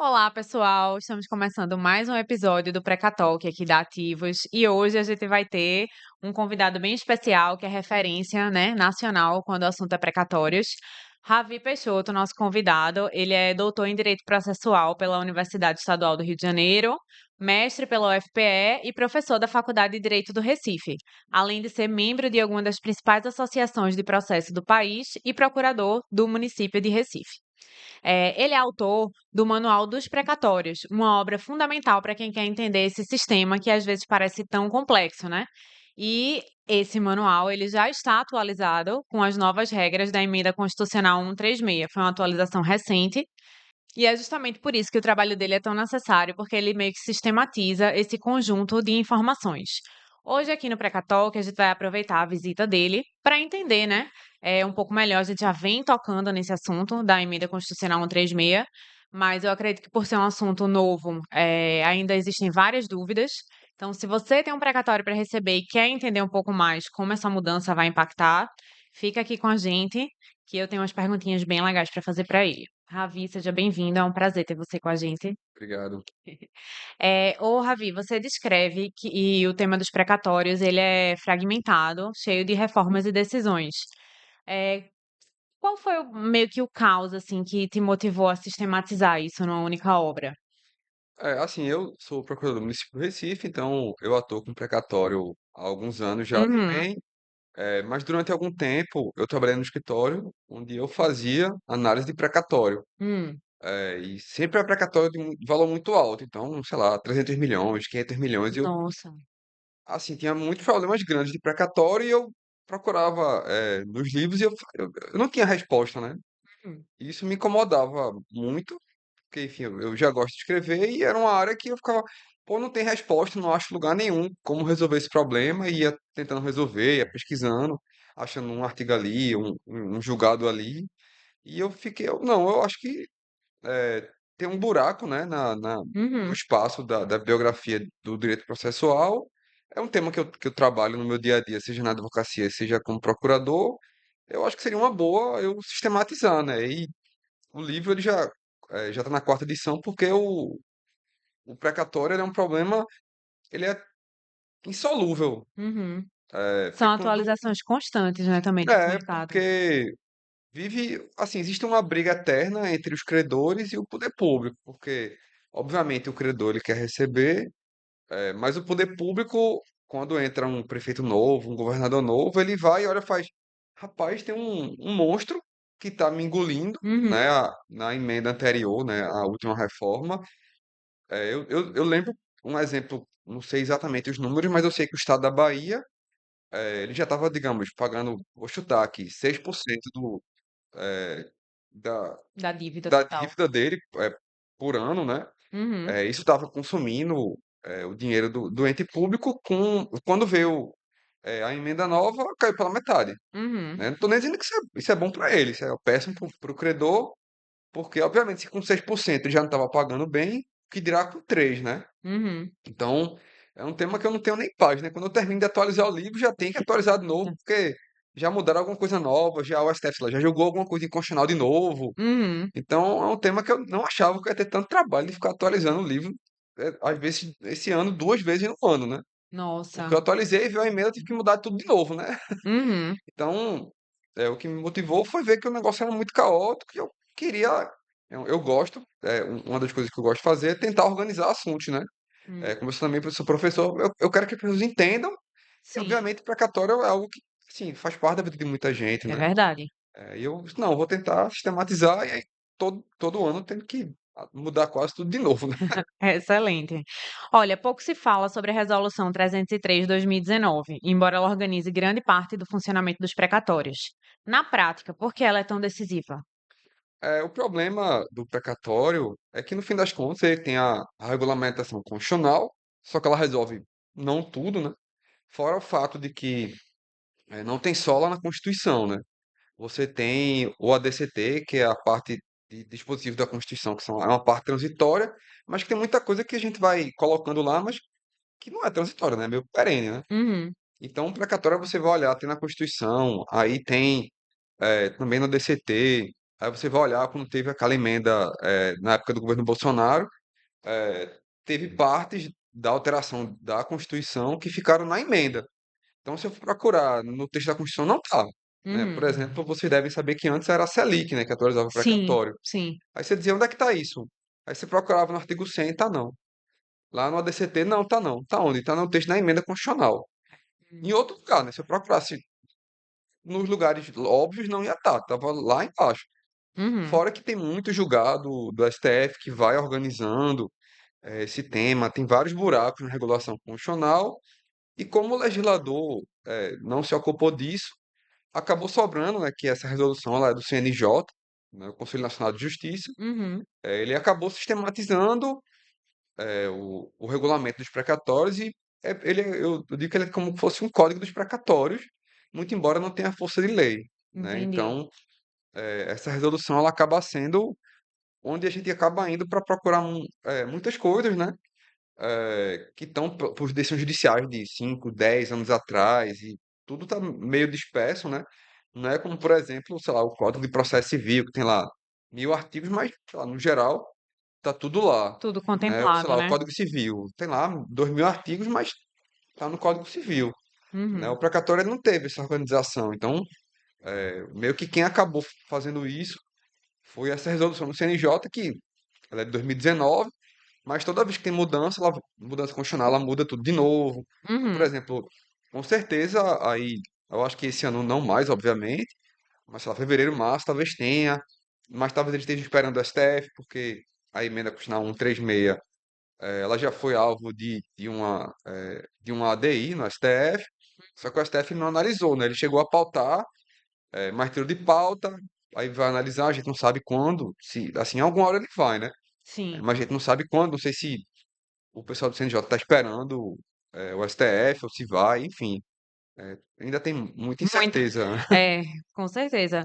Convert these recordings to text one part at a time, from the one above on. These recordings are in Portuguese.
Olá, pessoal! Estamos começando mais um episódio do Precatalk aqui da Ativos e hoje a gente vai ter um convidado bem especial que é referência, né, nacional quando o assunto é precatórios. Ravi Peixoto, nosso convidado, ele é doutor em Direito Processual pela Universidade Estadual do Rio de Janeiro, mestre pela UFPE e professor da Faculdade de Direito do Recife, além de ser membro de algumas das principais associações de processo do país e procurador do município de Recife. Ele é autor do Manual dos Precatórios, uma obra fundamental para quem quer entender esse sistema que às vezes parece tão complexo, né? E esse manual ele já está atualizado com as novas regras da Emenda Constitucional 136. Foi uma atualização recente e é justamente por isso que o trabalho dele é tão necessário, porque ele meio que sistematiza esse conjunto de informações. Hoje, aqui no Precatalk, a gente vai aproveitar a visita dele para entender, né, um pouco melhor. A gente já vem tocando nesse assunto da Emenda Constitucional 136, mas eu acredito que por ser um assunto novo, ainda existem várias dúvidas. Então, se você tem um precatório para receber e quer entender um pouco mais como essa mudança vai impactar, fica aqui com a gente, que eu tenho umas perguntinhas bem legais para fazer para ele. Ravi, seja bem-vindo, é um prazer ter você com a gente. Obrigado. Ravi, você descreve que e o tema dos precatórios, ele é fragmentado, cheio de reformas e decisões. Eh, Qual foi meio que o caos, assim, que te motivou a sistematizar isso numa única obra? Assim, eu sou procurador do município do Recife, então eu atuo com precatório há alguns anos já Uhum, também, mas durante algum tempo eu trabalhei no escritório onde eu fazia análise de precatório, hum, e sempre é precatório de valor muito alto, então, sei lá, 300 milhões, 500 milhões, e eu, nossa. assim, tinha muitos problemas grandes de precatório e eu procurava, nos livros e eu não tinha resposta, né? Hum, E isso me incomodava muito. Porque, enfim, eu já gosto de escrever e era uma área que eu ficava, pô, não tem resposta, não acho lugar nenhum como resolver esse problema, e ia tentando resolver, ia pesquisando, achando um artigo ali, um julgado ali, e eu fiquei, não, eu acho que tem um buraco, né, no uhum. espaço da biografia do direito processual. É um tema que eu trabalho no meu dia a dia, seja na advocacia, seja como procurador. Eu acho que seria uma boa eu sistematizar, né? E o livro ele já está na quarta edição porque o precatório ele é um problema, ele é insolúvel. Uhum. São Fecundou. atualizações constantes, né, também nesse mercado. Porque vive, assim, existe uma briga eterna entre os credores e o poder público, porque, obviamente, o credor ele quer receber, mas o poder público, quando entra um prefeito novo, um governador novo, ele vai e olha, faz, rapaz, tem um monstro que está me engolindo, Uhum, né, na emenda anterior, né, a última reforma. Eu lembro um exemplo, não sei exatamente os números, mas eu sei que o estado da Bahia, ele já estava, digamos, pagando, vou chutar aqui, 6% eh, da, da dívida da total. dívida dele por ano, né? Uhum, Isso estava consumindo o dinheiro do ente público. Quando veio a emenda nova, caiu pela metade. uhum, Né? Não estou nem dizendo que isso é bom para ele, isso é péssimo para o credor, porque, obviamente, se com 6% ele já não estava pagando bem, que dirá com 3%, né? uhum. Então, é um tema que eu não tenho nem paz, né? Quando eu termino de atualizar o livro, já tem que atualizar de novo, porque já mudaram alguma coisa nova, já o STF lá, já jogou alguma coisa inconstitucional de novo. Uhum. Então, é um tema que eu não achava que eu ia ter tanto trabalho de ficar atualizando o livro, às vezes, esse ano, 2 vezes no ano, né? Porque Nossa. eu atualizei e veio a emenda, eu tive que mudar tudo de novo, né? Uhum. Então, o que me motivou foi ver que o negócio era muito caótico e eu queria. Eu gosto, uma das coisas que eu gosto de fazer é tentar organizar assuntos, né? Hum. Como eu também sou professor, eu quero que as pessoas entendam, e Sim, obviamente precatório é algo que, assim, faz parte da vida de muita gente, é né? verdade. E eu disse, não, eu vou tentar sistematizar, e aí todo ano eu tenho que mudar quase tudo de novo, né? Excelente. Olha, pouco se fala sobre a Resolução 303/2019, embora ela organize grande parte do funcionamento dos precatórios. Na prática, por que ela é tão decisiva? O problema do precatório é que, no fim das contas, ele tem a regulamentação constitucional, só que ela resolve não tudo, né? Fora o fato de que não tem só lá na Constituição, né? Você tem o ADCT, que é a parte de dispositivo da Constituição, é uma parte transitória, mas que tem muita coisa que a gente vai colocando lá, mas que não é transitória, né? É meio perene, né? Uhum, Então, precatória você vai olhar, tem na Constituição, aí tem também no ADCT, Aí você vai olhar quando teve aquela emenda, na época do governo Bolsonaro, teve partes da alteração da Constituição que ficaram na emenda. Então, se eu for procurar no texto da Constituição, não tá, né? Por Uhum. exemplo, vocês devem saber que antes era a Selic, né, que atualizava o Sim, precatório. sim. Aí você dizia, onde é que tá isso? Aí você procurava no artigo 100, tá não. Lá no ADCT, não, tá não. Tá onde? Tá no texto da emenda constitucional. Em outro lugar, né? Se eu procurasse nos lugares óbvios, não ia estar, tava lá embaixo. Uhum. Fora que tem muito julgado do STF que vai organizando esse tema, tem vários buracos na regulação constitucional, e como o legislador não se ocupou disso, acabou sobrando, né, que essa resolução ela é do CNJ, né, o Conselho Nacional de Justiça, Uhum. ele acabou sistematizando o regulamento dos precatórios e eu digo que ele é como se fosse um código dos precatórios, muito embora não tenha força de lei, né? Entendi. Então, essa resolução ela acaba sendo onde a gente acaba indo para procurar muitas coisas, né? Que estão por decisões judiciais de 5, 10 anos atrás, e tudo está meio disperso, né? Não é como, por exemplo, sei lá, o Código de Processo Civil, que tem lá 1.000 artigos, mas, sei lá, no geral, tá tudo lá, Tudo né? Ou, sei contemplado, lá, o né? Código Civil, tem lá 2.000 artigos, mas tá no Código Civil, né? O Uhum. precatório ele não teve essa organização, então, meio que quem acabou fazendo isso foi essa resolução do CNJ, que ela é de 2019, mas toda vez que tem mudança, mudança constitucional, ela muda tudo de novo. Então, por Uhum. exemplo, com certeza, aí, eu acho que esse ano não mais, obviamente, mas sei lá, fevereiro, março, talvez tenha, mas talvez eles estejam esperando o STF, porque a emenda constitucional 136, ela já foi alvo de uma ADI no STF, só que o STF não analisou, né? Ele chegou a pautar, mas tirou de pauta, aí vai analisar, a gente não sabe quando, se, assim, alguma hora ele vai, né? Sim. Mas a gente não sabe quando, não sei se o pessoal do CNJ está esperando o STF ou se vai, enfim. Ainda tem muita Muito. incerteza. É, com certeza.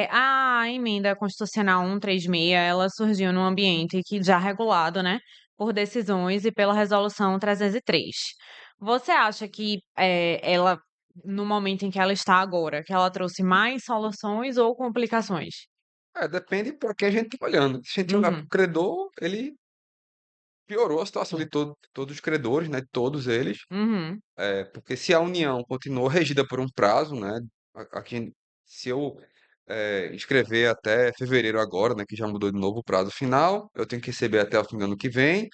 A emenda constitucional 136, ela surgiu num ambiente que já regulado, né, por decisões e pela resolução 303. Você acha que ela, no momento em que ela está agora, que ela trouxe mais soluções ou complicações? Depende para quem a gente está olhando. Se a gente olhar para o Uhum, credor, ele piorou a situação de todos os credores, né, de todos eles. uhum, Porque se a União continuou regida por um prazo, né, aqui, se eu escrever até fevereiro agora, né, que já mudou de novo o prazo final, eu tenho que receber até o fim do ano que vem.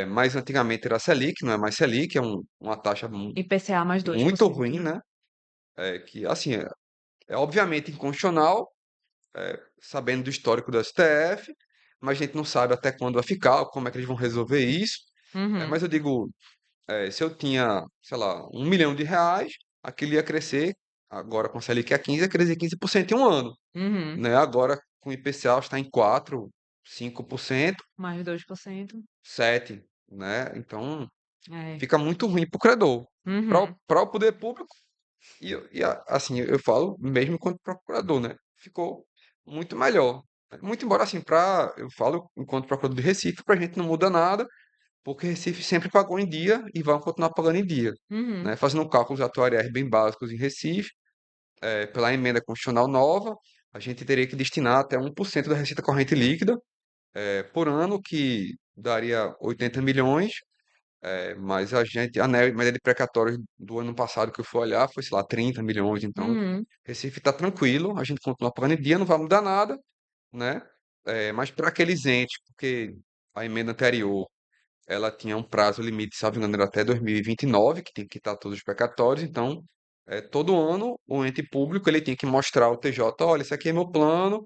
Mas antigamente era Selic, não é mais Selic, é uma taxa IPCA mais muito 2%. ruim, né? Que assim é obviamente inconstitucional, sabendo do histórico do STF, mas a gente não sabe até quando vai ficar, como é que eles vão resolver isso. Uhum, Mas eu digo, se eu tinha, sei lá, R$ 1 milhão, aquilo ia crescer, agora com a Selic a 15, ia crescer 15% em um ano, uhum, né? Agora com o IPCA está em 4, 5%, mais 2%. 7%, né? Então É. fica muito ruim para o credor. Para Uhum, o poder público, assim, eu falo mesmo enquanto procurador, né? Ficou muito melhor. Muito embora, assim, eu falo enquanto procurador de Recife, para a gente não muda nada, porque Recife sempre pagou em dia e vai continuar pagando em dia. uhum, Né? Fazendo cálculos atuariais bem básicos em Recife, pela emenda constitucional nova, a gente teria que destinar até 1% da receita corrente líquida por ano, que daria 80 milhões. Mas a média de precatórios do ano passado que eu fui olhar foi, sei lá, 30 milhões. Então, uhum, Recife está tranquilo, a gente continua pagando em dia, não vai mudar nada, né? Mas para aqueles entes, porque a emenda anterior, ela tinha um prazo limite, salvo engano, era até 2029, que tem que quitar todos os precatórios. Então, todo ano, o ente público ele tem que mostrar ao TJ, olha, esse aqui é meu plano,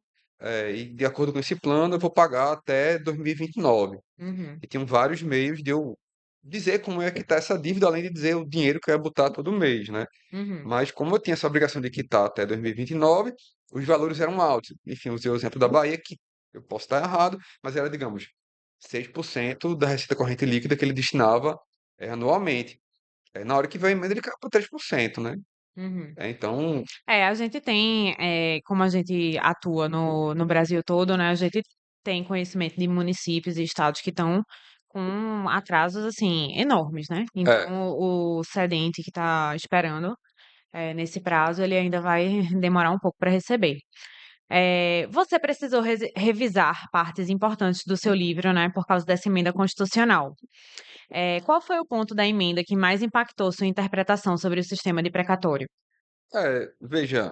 e de acordo com esse plano, eu vou pagar até 2029. uhum, E tinham vários meios de eu dizer como é que está essa dívida, além de dizer o dinheiro que eu ia botar todo mês, né? uhum, Mas como eu tinha essa obrigação de quitar até 2029, os valores eram altos. Enfim, usei o exemplo da Bahia, que eu posso estar errado, mas era, digamos, 6% da receita corrente líquida que ele destinava anualmente. Na hora que veio a emenda, ele caiu para 3%, né? uhum. Então, A gente tem, como a gente atua no Brasil todo, né? A gente tem conhecimento de municípios e estados que estão com atrasos, assim, enormes, né? é, Então, o cedente que está esperando, nesse prazo, ele ainda vai demorar um pouco para receber. Você precisou revisar partes importantes do seu livro, né, por causa dessa emenda constitucional. Qual foi o ponto da emenda que mais impactou sua interpretação sobre o sistema de precatório? Veja,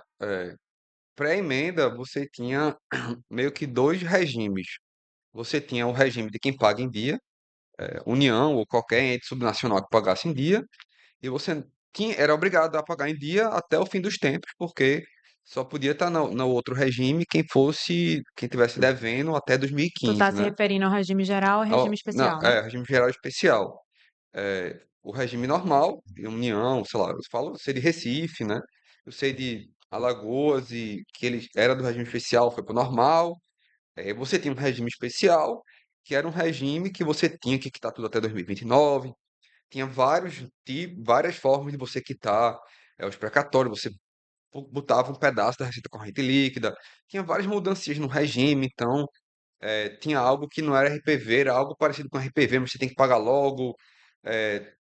pré-emenda você tinha meio que dois regimes. Você tinha o regime de quem paga em dia, União ou qualquer ente subnacional que pagasse em dia, e você era obrigado a pagar em dia até o fim dos tempos, porque só podia estar no outro regime quem tivesse devendo até Tu está 2015, se né? referindo ao regime geral ou regime Não, especial, né? regime geral especial. O regime normal, de União, sei lá, eu falo, eu sei de Recife, né? Eu sei de Alagoas e que ele era do regime especial, foi para o normal. Você tinha um regime especial, que era um regime que você tinha que quitar tudo até 2029. Tinha várias formas de você quitar os precatórios. Você botava um pedaço da receita corrente líquida. Tinha várias mudanças no regime, então tinha algo que não era RPV, era algo parecido com RPV, mas você tem que pagar logo.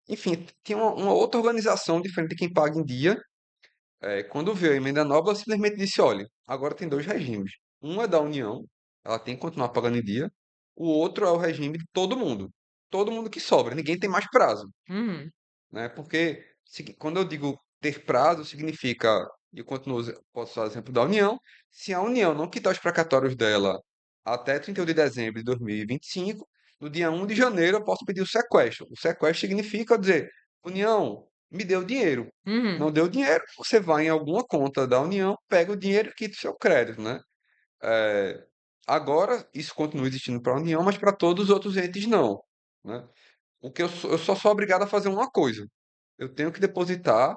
Enfim, tinha uma outra organização diferente de quem paga em dia. Quando veio a emenda nova, ela simplesmente disse: olha, agora tem dois regimes. Um é da União, ela tem que continuar pagando em dia. O outro é o regime de todo mundo. Todo mundo que sobra, ninguém tem mais prazo, Uhum. né? Porque quando eu digo ter prazo, significa, e eu continuo, posso usar o exemplo da União, se a União não quitar os precatórios dela até 31 de dezembro de 2025, no dia 1 de janeiro eu posso pedir o sequestro. O sequestro significa dizer, União, me dê o dinheiro. Uhum. Não deu dinheiro, você vai em alguma conta da União, pega o dinheiro e quita o seu crédito, né? É, Agora, isso continua existindo para a União, mas para todos os outros entes não, né? O que eu só sou obrigado a fazer uma coisa. Eu tenho que depositar,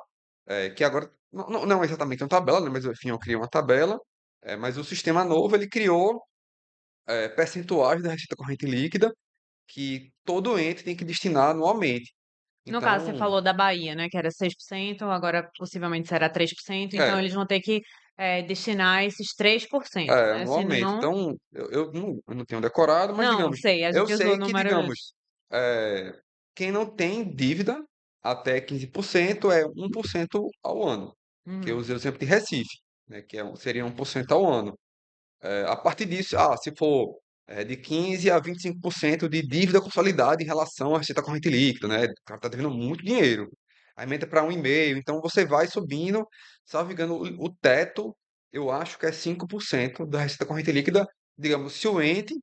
que agora não é exatamente uma tabela, né? Mas enfim, eu criei uma tabela, mas o sistema novo ele criou percentuais da receita corrente líquida que todo ente tem que destinar anualmente. No caso, você Então, falou da Bahia, né, que era 6%, agora possivelmente será 3%, então é, eles vão ter que, destinar esses 3%, né, anualmente. senão Então, eu não tenho decorado, mas não, digamos, sei, a eu gente usou sei que, números. digamos, eh, quem não tem dívida até 15% é 1% ao ano. Que eu Uhum. usei o exemplo de Recife, né, que seria 1% ao ano. A partir disso, se for de 15 a 25% de dívida consolidada em relação à receita corrente líquida, né? O cara está devendo muito dinheiro. Aí aumenta para 1,5%. Então você vai subindo, salvo engano, o teto, eu acho que é 5% da receita corrente líquida. Digamos, se o ente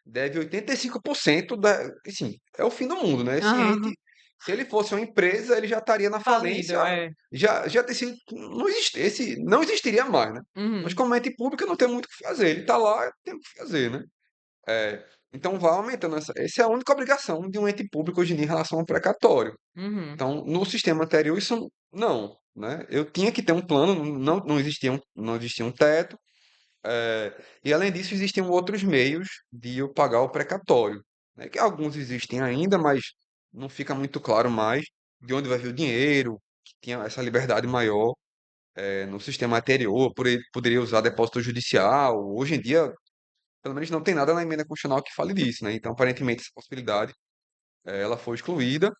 deve 85% Assim, é o fim do mundo, né? Esse Aham. ente, se ele fosse uma empresa, ele já estaria na falência, Falido, é. já ter sido, não existiria mais, né? Mas Uhum, como ente público não tem muito o que fazer. Ele está lá, tem o que fazer, né? Então vai aumentando essa é a única obrigação de um ente público hoje em dia em relação ao precatório. uhum, Então, no sistema anterior, isso não, né? Eu tinha que ter um plano, não existia um teto, e além disso existiam outros meios de eu pagar o precatório, né? Que alguns existem ainda, mas não fica muito claro mais de onde vai vir o dinheiro, que tinha essa liberdade maior no sistema anterior, poderia usar depósito judicial. Hoje em dia, pelo menos não tem nada na emenda constitucional que fale disso, né? Então, aparentemente, essa possibilidade ela foi excluída.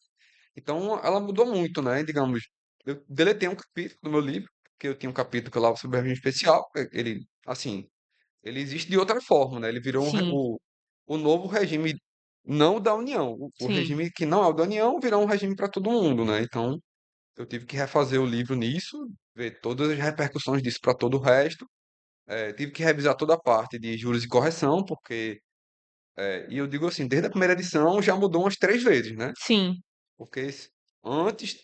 Então, ela mudou muito, né? Digamos, eu deletei um capítulo do meu livro, porque eu tinha um capítulo que eu falava sobre o regime especial. Ele, assim, ele existe de outra forma, né? Ele virou sim, o novo regime não da União. O sim. regime que não é o da União virou um regime para todo mundo, né? Então, eu tive que refazer o livro nisso, ver todas as repercussões disso para todo o resto. Tive que revisar toda a parte de juros e correção, porque, e eu digo assim, desde a primeira edição já mudou umas 3 vezes, né? Sim, Porque antes,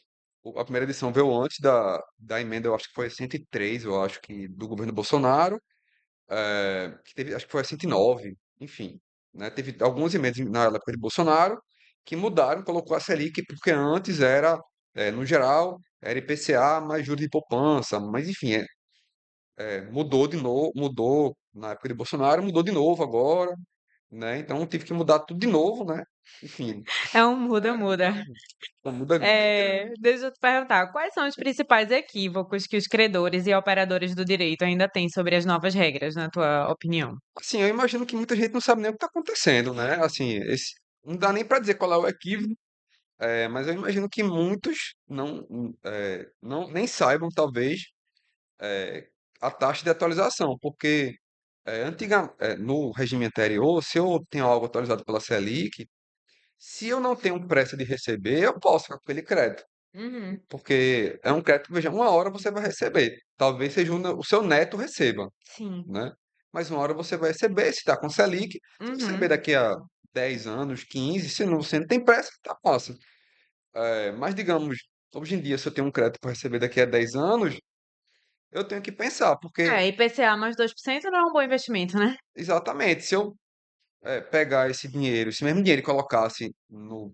a primeira edição veio antes da emenda, eu acho que foi 103, eu acho que do governo Bolsonaro, que teve, acho que foi a 109, enfim, né? Teve algumas emendas na época de Bolsonaro que mudaram, colocou a Selic, porque antes era, no geral, era IPCA mais juros de poupança, mas enfim, mudou de novo, mudou na época de Bolsonaro, mudou de novo agora, né? Então tive que mudar tudo de novo, né? Enfim, é um muda-muda. muda grande. Deixa eu te perguntar, quais são os principais equívocos que os credores e operadores do direito ainda têm sobre as novas regras, na tua opinião? Assim, eu imagino que muita gente não sabe nem o que está acontecendo, né? Assim, não dá nem para dizer qual é o equívoco, mas eu imagino que muitos não nem saibam, talvez, a taxa de atualização, porque no regime anterior, se eu tenho algo atualizado pela Selic, se eu não tenho pressa de receber, eu posso ficar com aquele crédito. Uhum. Porque é um crédito, veja, uma hora você vai receber. Talvez seja o seu neto receba, Sim. né? Mas uma hora você vai receber, se está com Selic, se você receber Uhum. daqui a 10 anos, 15, se não, você não tem pressa, tá fácil. Mas digamos, hoje em dia, se eu tenho um crédito para receber daqui a 10 anos, eu tenho que pensar, porque IPCA mais 2% não é um bom investimento, né? exatamente, se eu pegar esse dinheiro, esse mesmo dinheiro e colocasse no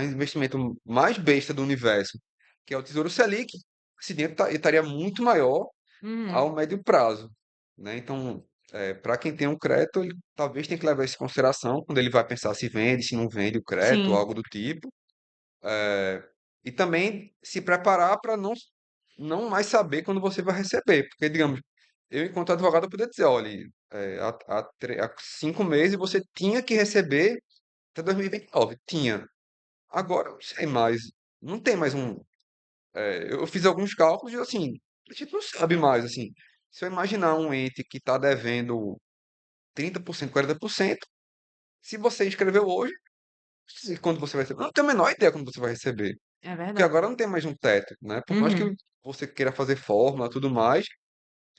investimento mais besta do universo, que é o Tesouro Selic, esse dinheiro estaria muito maior Uhum. ao médio prazo, né? Então, para quem tem um crédito, ele talvez tenha que levar isso em consideração quando ele vai pensar se vende, se não vende o crédito, Sim. algo do tipo. E também se preparar para não mais saber quando você vai receber. Porque, digamos, eu, enquanto advogado, eu poderia dizer, olha, há 5 meses você tinha que receber até 2029. Tinha. Agora, eu não sei mais. Não tem mais um. Eu fiz alguns cálculos e, assim, a gente não sabe mais, assim. Se eu imaginar um ente que está devendo 30%, 40%, se você escreveu hoje, quando você vai receber, eu não tenho a menor ideia quando você vai receber. É Porque verdade. agora não tem mais um teto, né? Por mais que Uhum. você queira fazer fórmula e tudo mais,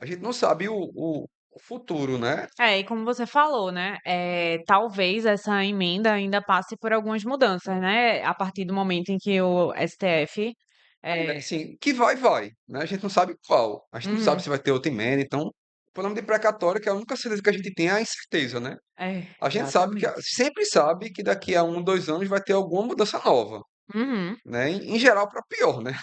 a gente não sabe o futuro, né? E como você falou, né, talvez essa emenda ainda passe por algumas mudanças, né, a partir do momento em que o STF, É, eh assim, que vai, né? A gente não sabe qual. A gente não sabe uhum. se vai ter outra emenda. Então, o nome de precatório, que é a única certeza que a gente tem, é a incerteza, né? A gente sabe que, Exatamente. sempre sabe que daqui a 1, 2 anos vai ter alguma mudança nova, Uhum. né? Em geral, para pior, né?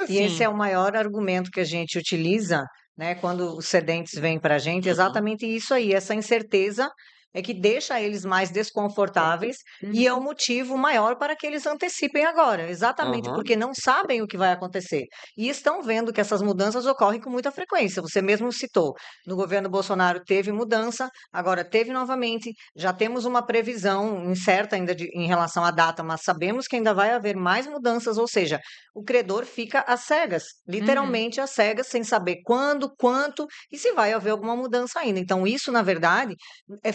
E esse Sim. é o maior argumento que a gente utiliza, né, quando os cedentes vêm para a gente, Uhum, exatamente isso aí, essa incerteza é que deixa eles mais desconfortáveis e é o Uhum. motivo maior para que eles antecipem agora, exatamente aham, porque não sabem o que vai acontecer e estão vendo que essas mudanças ocorrem com muita frequência. Você mesmo citou, no governo Bolsonaro teve mudança, agora teve novamente, já temos uma previsão incerta ainda em relação à data, mas sabemos que ainda vai haver mais mudanças, ou seja, o credor fica às cegas, Uhum. literalmente às cegas, sem saber quando, quanto e se vai haver alguma mudança ainda. Então, isso, na verdade,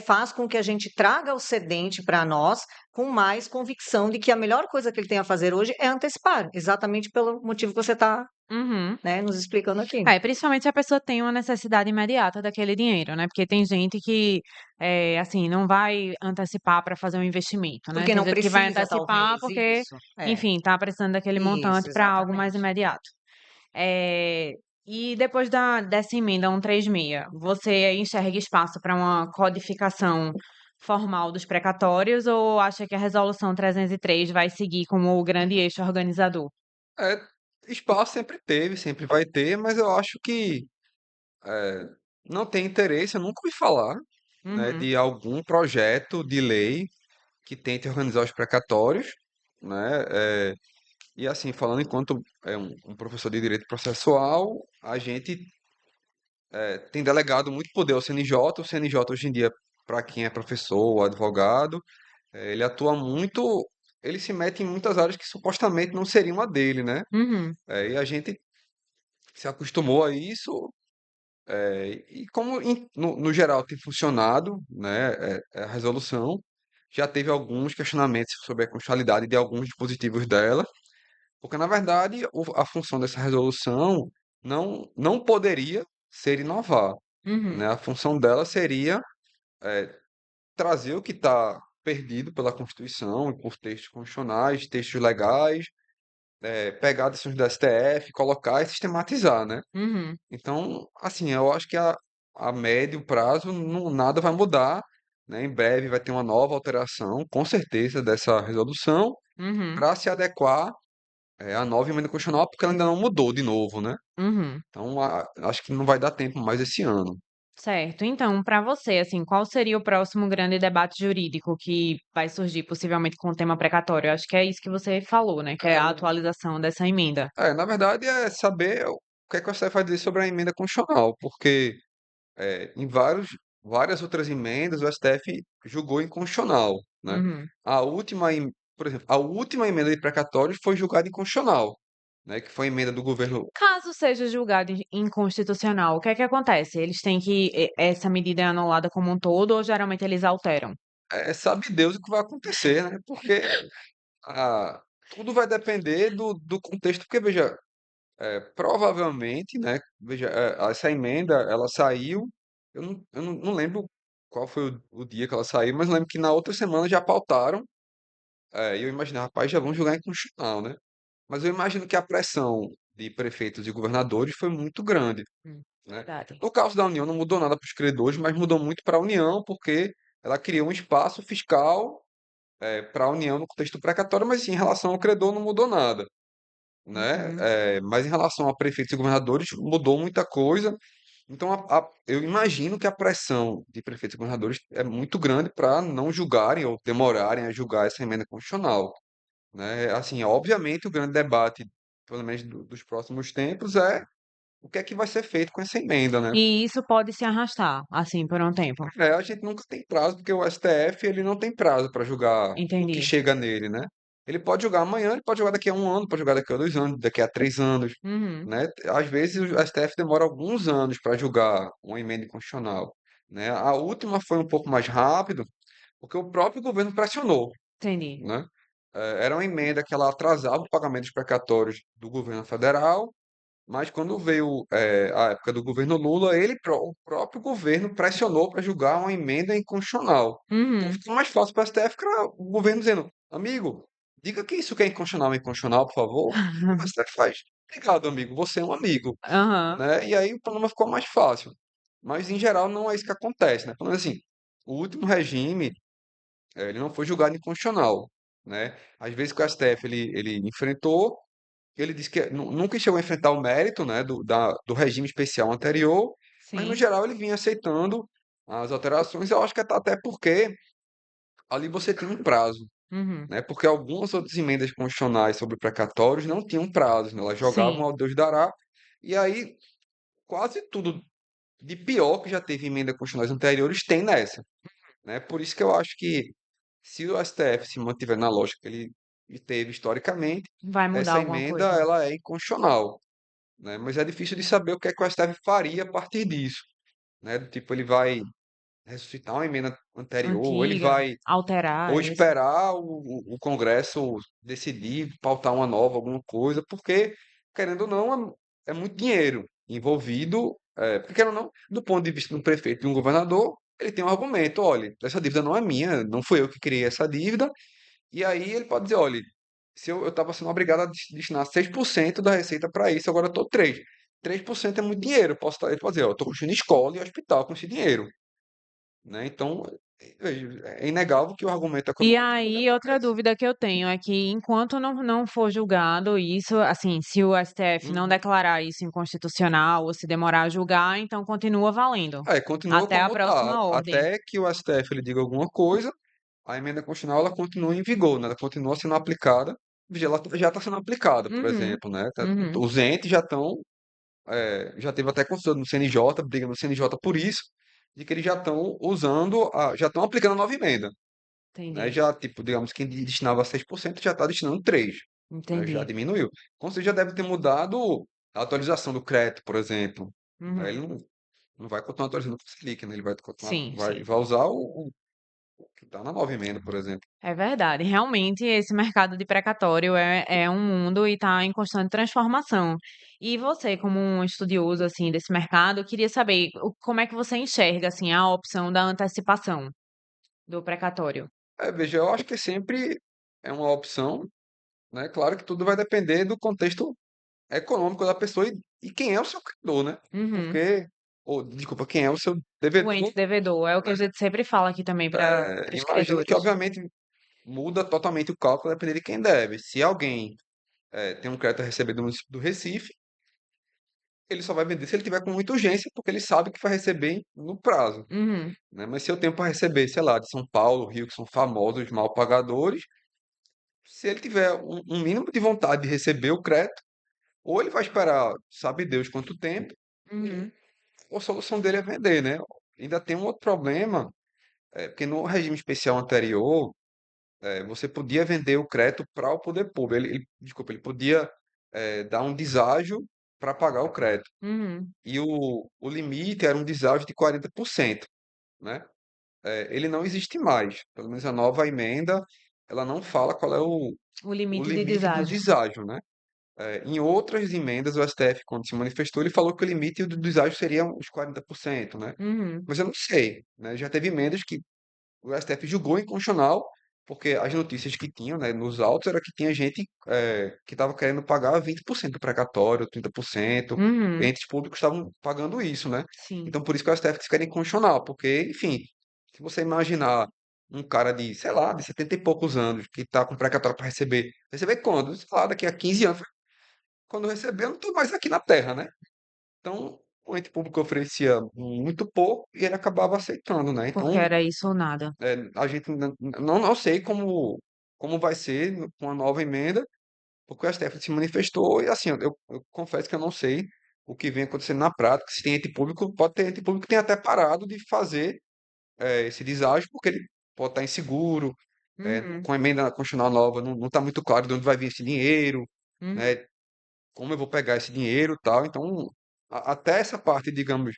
faz com que a gente traga o cedente para nós com mais convicção de que a melhor coisa que ele tem a fazer hoje é antecipar, exatamente pelo motivo que você está, Uhum. né, nos explicando aqui. Principalmente se a pessoa tem uma necessidade imediata daquele dinheiro, né, porque tem gente que, assim, não vai antecipar para fazer um investimento, né, Porque tem não gente que vai precisa, antecipar talvez, porque, isso. É, enfim, tá precisando daquele isso, montante para algo mais exatamente. imediato. E depois dessa emenda 136, você enxerga espaço para uma codificação formal dos precatórios ou acha que a resolução 303 vai seguir como o grande eixo organizador? é, espaço sempre teve, sempre vai ter, mas eu acho que não tem interesse, eu nunca ouvi falar, né, Uhum. de algum projeto de lei que tente organizar os precatórios, né? E assim, falando enquanto um professor de direito processual, a gente tem delegado muito poder ao CNJ. O CNJ hoje em dia, para quem é professor ou advogado, ele atua muito, ele se mete em muitas áreas que supostamente não seriam a dele, né? Uhum. E a gente se acostumou a isso. E como no geral tem funcionado, né, a resolução, já teve alguns questionamentos sobre a constitucionalidade de alguns dispositivos dela, porque na verdade a função dessa resolução não poderia ser inovar, né? Uhum. A função dela seria trazer o que está perdido pela Constituição e por textos constitucionais, textos legais, pegar decisões do STF, colocar e sistematizar, né? Uhum. Então, assim, eu acho que a médio prazo nada vai mudar, né? Em breve vai ter uma nova alteração, com certeza, dessa resolução, Uhum. para se adequar à nova emenda constitucional, porque ela ainda não mudou de novo, né? Uhum. Então, acho que não vai dar tempo mais esse ano. Certo. Então, para você, assim, qual seria o próximo grande debate jurídico que vai surgir possivelmente com o tema precatório? Eu acho que é isso que você falou, né? Que é a atualização dessa emenda. Na verdade, é saber o que é que você vai dizer sobre a emenda constitucional, porque em várias outras emendas o STF julgou inconstitucional, né? Uhum. Por exemplo, a última emenda de precatórios foi julgada inconstitucional. né, que foi a emenda do governo. Caso seja julgado inconstitucional, o que é que acontece? Eles têm que essa medida é anulada como um todo ou geralmente eles alteram? Sabe Deus o que vai acontecer, né? Porque ah, tudo vai depender do contexto, porque veja, provavelmente, né? Veja, essa emenda ela saiu, eu não lembro qual foi o dia que ela saiu, mas eu lembro que na outra semana já pautaram, e eu imaginei, rapaz, já vão julgar inconstitucional, né? Mas eu imagino que a pressão de prefeitos e governadores foi muito grande, né? Verdade. No caso da União não mudou nada para os credores, mas mudou muito para a União, porque ela criou um espaço fiscal para a União no contexto precatório, mas sim, em relação ao credor não mudou nada, né? Uhum. Mas em relação a prefeitos e governadores mudou muita coisa. Então eu imagino que a pressão de prefeitos e governadores é muito grande para não julgarem ou demorarem a julgar essa emenda constitucional, né? Assim, obviamente o grande debate, pelo menos dos próximos tempos, é o que é que vai ser feito com essa emenda, né? E isso pode se arrastar, assim, por um tempo. A gente nunca tem prazo, porque o STF ele não tem prazo para julgar o que Entendi. chega nele, né? Ele pode julgar amanhã, ele pode julgar daqui a um ano, pode julgar daqui a 2 anos, daqui a 3 anos, Uhum. né? Às vezes o STF demora alguns anos para julgar uma emenda constitucional, né? A última foi um pouco mais rápido, porque o próprio governo pressionou, Entendi. né? Era uma emenda que ela atrasava o pagamento dos precatórios do governo federal, mas quando veio a época do governo Lula, o próprio governo pressionou para julgar uma emenda inconstitucional. Então Uhum. ficou mais fácil para o STF, que era o governo dizendo, amigo, diga que isso que é inconstitucional é inconstitucional, por favor. E o STF faz, obrigado, amigo, você é um amigo, Aham. né? E aí o problema ficou mais fácil. Mas em geral não é isso que acontece, né? Pelo menos assim, o último regime, ele não foi julgado inconstitucional, né? Às vezes que o STF ele enfrentou, ele disse que nunca chegou a enfrentar o mérito, né, do regime especial anterior, mas no Sim. geral ele vinha aceitando as alterações. Eu acho que até porque ali você tem um prazo, Uhum. né? Porque algumas outras emendas constitucionais sobre precatórios não tinham prazo, né? Elas jogavam Sim. ao Deus dará. E aí quase tudo de pior que já teve em emendas constitucionais anteriores tem nessa, né? Por isso que eu acho que se o STF se mantiver na lógica que ele teve historicamente, Vai mudar essa alguma emenda coisa. ela é inconstitucional, né? Mas é difícil de saber o que é que o STF faria a partir disso, né? Do tipo, ele vai ressuscitar uma emenda anterior, ou ele Antiga, vai, alterar ou essa. esperar o Congresso decidir pautar uma nova, alguma coisa, porque, querendo ou não, é muito dinheiro envolvido, porque, querendo ou não, do ponto de vista de um prefeito e de um governador, ele tem um argumento, olha, essa dívida não é minha, não fui eu que criei essa dívida, e aí ele pode dizer, olha, se eu estava sendo obrigado a destinar 6% da receita para isso, agora eu estou 3%. 3% é muito dinheiro. Ele pode dizer, ó, eu estou construindo escola e hospital com esse dinheiro, né? Então, veja, é inegável que o argumento E econômico ele aí, outra aparece. dúvida que eu tenho é que enquanto não for julgado isso, assim, se o STF não Uhum. declarar isso inconstitucional ou se demorar a julgar, então continua valendo Continua até a como está. próxima ordem. Até que o STF ele diga alguma coisa, a emenda constitucional ela continua em vigor, né? Ela continua sendo aplicada. Veja, ela já está sendo aplicada, por Uhum, exemplo, né? uhum. Os entes já estão já teve até consulta no CNJ, briga no CNJ por isso, de que eles já estão usando, já estão aplicando a nova emenda, né? Entendi, Já, tipo, digamos, quem destinava 6% já está destinando 3%, né? Já entendi. diminuiu. Então você já deve ter mudado a atualização do crédito, por exemplo, né? Ele Uhum. não vai continuar atualizando com o Selic, né? Ele vai continuar, Sim, vai, sim. vai usar o que está na nova emenda, por exemplo. É verdade. Realmente, esse mercado de precatório é um mundo e está em constante transformação. E você, como um estudioso assim desse mercado, eu queria saber como é que você enxerga assim a opção da antecipação do precatório? Veja, eu acho que sempre é uma opção, né? Claro que tudo vai depender do contexto econômico da pessoa e quem é o seu credor, né? Uhum. Porque, ou, desculpa, quem é o seu O ente devedor, devedor, é o que né? a gente sempre fala aqui também para os Imagino que, credores. obviamente, muda totalmente o cálculo dependendo de quem deve. Se alguém tem um crédito a receber do município do Recife, ele só vai vender se ele tiver com muita urgência, porque ele sabe que vai receber no prazo, Uhum. né? Mas se eu tenho para receber, sei lá, de São Paulo, Rio, que são famosos mal pagadores, se ele tiver um mínimo de vontade de receber o crédito, ou ele vai esperar, sabe Deus quanto tempo, Uhum. a solução dele é vender, né? Ainda tem um outro problema, porque no regime especial anterior, você podia vender o crédito para o poder público. Desculpa, ele podia dar um deságio para pagar o crédito. Uhum. E o limite era um deságio de 40%, né? Ele não existe mais. Pelo menos a nova emenda, ela não fala qual é O o limite de limite do deságio. deságio, né? Em outras emendas, o STF, quando se manifestou, ele falou que o limite do deságio seria os 40%, né? Uhum. Mas eu não sei, né? Já teve emendas que o STF julgou inconstitucional, porque as notícias que tinham, né, nos autos era que tinha gente que estava querendo pagar 20% do precatório, 30%, Uhum. entes públicos estavam pagando isso, né? Sim. Então, por isso que o STF disse que era inconstitucional, porque, enfim, se você imaginar um cara de, sei lá, de 70 e poucos anos, que está com precatório para receber quando? Sei lá, daqui a 15 anos, quando receber, eu não estou mais aqui na Terra, né? Então, o ente público oferecia muito pouco e ele acabava aceitando, né? Porque Então, era isso ou nada. a gente não sei como vai ser com a nova emenda, porque o STF se manifestou e assim, eu confesso que eu não sei o que vem acontecendo na prática, se tem ente público, pode ter ente público que tem até parado de fazer esse deságio, porque ele pode estar inseguro, Uhum. com a emenda constitucional nova, não está muito claro de onde vai vir esse dinheiro, Uhum. né? Como eu vou pegar esse dinheiro e tal, então até essa parte, digamos,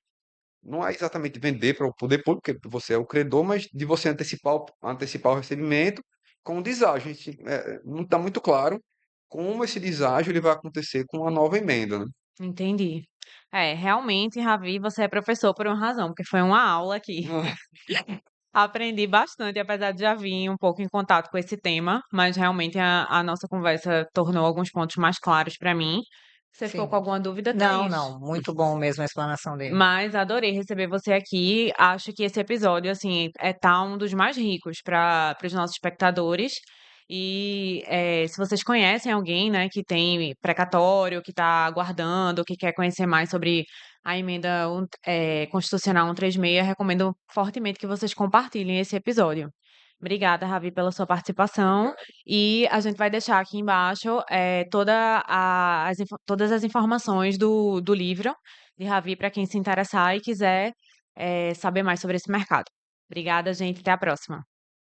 não é exatamente vender para o poder público, porque você é o credor, mas de você antecipar o recebimento com o deságio. Não está muito claro como esse deságio ele vai acontecer com a nova emenda, né? Entendi. Realmente, Ravi, você é professor por uma razão, porque foi uma aula aqui. Aprendi bastante, apesar de já vir um pouco em contato com esse tema, mas realmente a nossa conversa tornou alguns pontos mais claros para mim. Você ficou Sim. com alguma dúvida, Não, Thaís? não, muito bom mesmo a explanação dele. Mas adorei receber você aqui. Acho que esse episódio, assim, tá um dos mais ricos para os nossos espectadores. E se vocês conhecem alguém, né, que tem precatório, que está aguardando, que quer conhecer mais sobre a emenda constitucional 136, recomendo fortemente que vocês compartilhem esse episódio. Obrigada, Ravi, pela sua participação. E a gente vai deixar aqui embaixo todas as informações do livro de Ravi para quem se interessar e quiser saber mais sobre esse mercado. Obrigada, gente. Até a próxima.